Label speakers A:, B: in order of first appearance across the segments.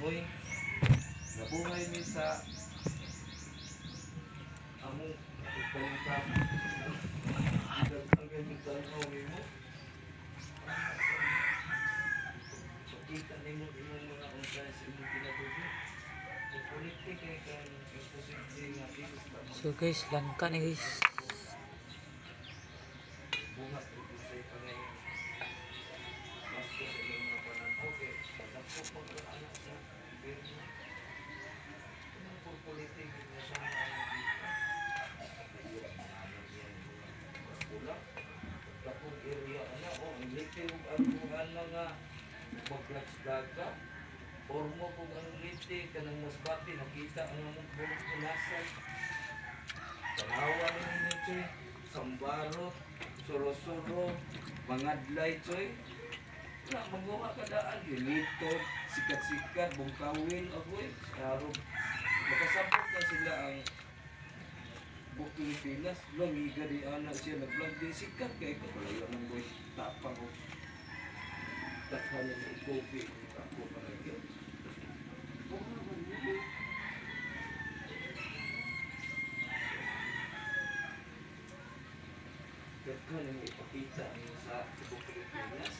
A: Uy, nabuhay mi sa among kalita. Ang ganyan tanaw mo. Pakita nimo mga unsay sa imong kinabuhi. Politik kay kan imposible nga dito sa
B: So guys, langka ni guys.
A: buhat ug unsay pangayon. Basto sa ilang mga pananaw kay dagko pag anak sa gobyerno. Ano po politik nga sa mga pula kapag area ana o ilite ug ang mga maglagsdaga or mo kung ang lite kanang masbati nakita ang among bulok punasan tanawa ni ninyo choy sambaro suro-suro mangadlay choy na magawa kadaan lito sikat-sikat bungkawin agoy karong makasabot na sila ang buong Pilipinas, lumiga di anak siya nag-vlog di sikat kay kapalayo ng boy tapang ko takhanan ng kopi ako palagi takhanan ng ipakita niyo sa buong Pilipinas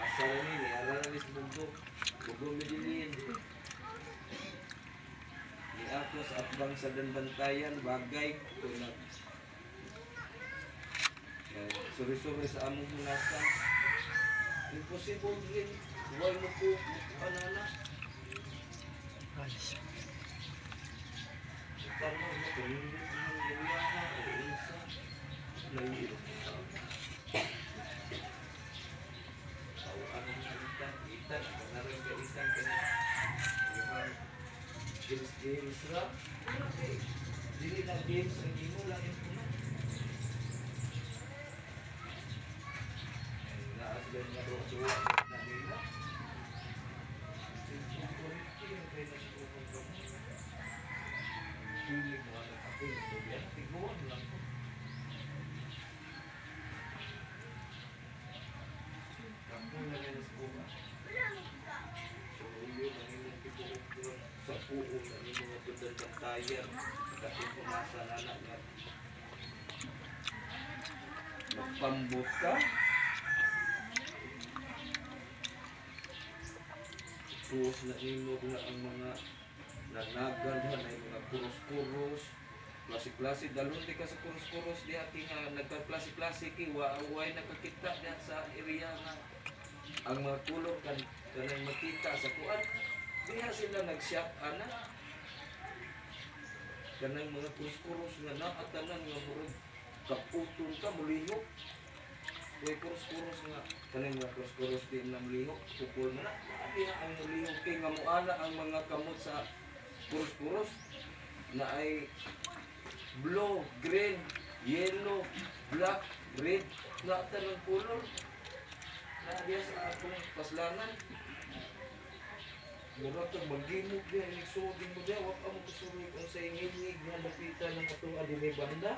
A: asal ni aralis bundok bugong medilin ni ako sa atbang sa danbantayan bagay tulad suri-suri sa among hunasan imposible rin huwag mo po anana tanong mo pinili ng gawyaha o isa naliro ano ang itan ako na rin kaitan ka na games ra dili na games ang imo lang yung puno naasgan nga doon na nila pili mo ang kapil tiguan lang po kampo na rin sa bunga so yun ang inyong tiguan doon sa puo na yung mga tudal ng tayan kasi pumasa na nga magpambot ka puos na imog na ang mga nanagan ay mga kuros-kuros klase-klase dalon di ka sa kuros-kuros di ating nagka-klase-klase kiwaway nakakita diyan sa area nga ang mga kulog kanang makita sa kuan diha sila nag-shop ana kanang mga kuros-kuros nga naatanan nga murag kaputon ka mulihok kay kuros-kuros nga kanang mga kuros-kuros di na mulihok pupul na diha ang mulihok kay nga muana ang mga kamot sa kuros-kuros na ay blue, green, yellow, black, red na tanang color na diya sa atong paslanan mura kang magimog diya inisudin mo diya wak mo kusuroy kung sa ingig na makita ng atong adili banda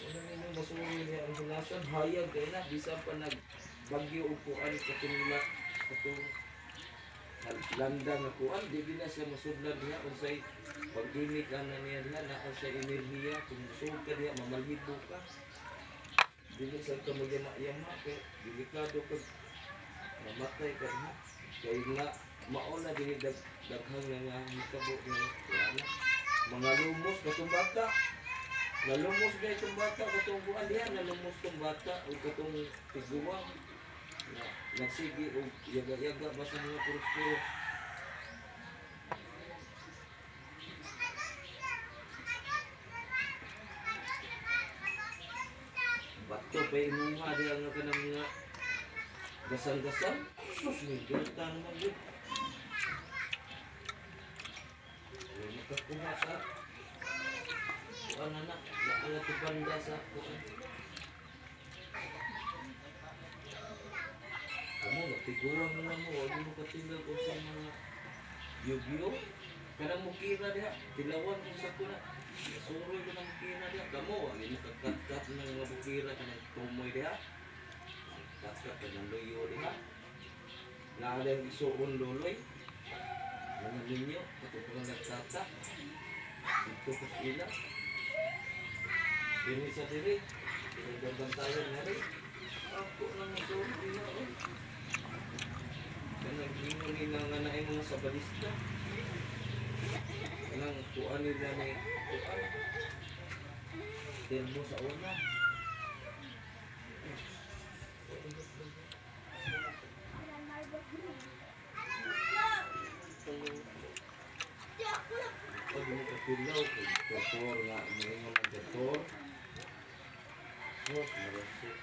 A: ano ninyo masuroy niya ang hunasan hayag kaya na bisa pa nagbagyo upuan katunila katong landa nga kuan di na siya masudlan niya unsay pagdinig ana niya naa sa enerhiya kung musud ka diya mamalhibo ka dili sa ka magyama-yama kay delikado ka mamatay ka na kay nga mauna dili daghang nga hitabo nga wala mga lumos katong bata nalumos na itong bata katong buwan diha nalumos tong bata o katong tiguwang nagsigi o yaga-yaga ba sa mga puro-puro bato pa imunga diya nga ka ng mga gasal-gasal sus may gata naman yun makakuha sa kuan na naalat banda sa kuan kamu tiguwang na mo wag mo katinggal kung sa mga yugyo kanang mukira diha tilawan kung sa kuna suroy ko ng mukira diha kamo wag mo kakat ng mga mukira kanang tumoy diha kakat ka ng loyo diha Naalang isuon luloy. Mga ninyo, katulad nagtata. Dito ko sila. Dini sa diri. Pinagbantayan na rin. Ako lang isuon nila. Naglingon nila nga na mga sa balista. Nang tuan nila na tuan. Termo sa una. Pag mo kapilaw, doktor nga, mga mga doktor. Oh, marasok.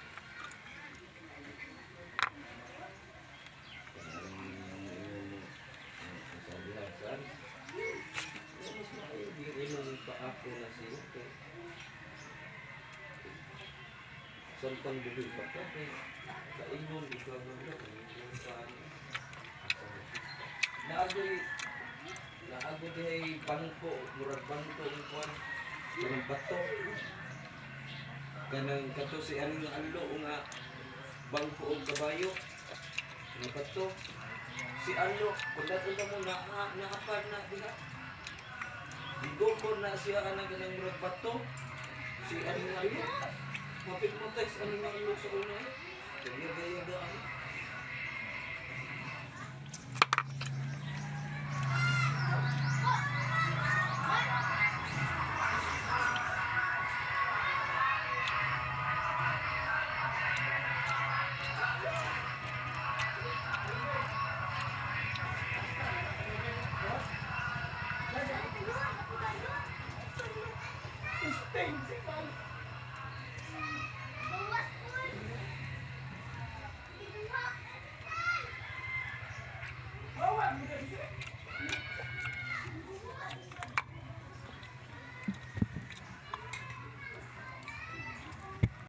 A: Sabihan, mas maayo, di inong paako na siya. Santang bubig pa ka, sa inyong ikaw mo na, inyong saan. Naagoy ay bangko, murag bangko ang kuwan. Kanang bato. Kanang kato si aning anlo nga bangko o kabayo. Kanang bato. Si anlo, kung natunta mo naapad na diha. Digokon na siya anang kanang murag bato. Si aning anlo. Mapit mo tayo sa aning anlo sa una. Kaya-gaya-gaan.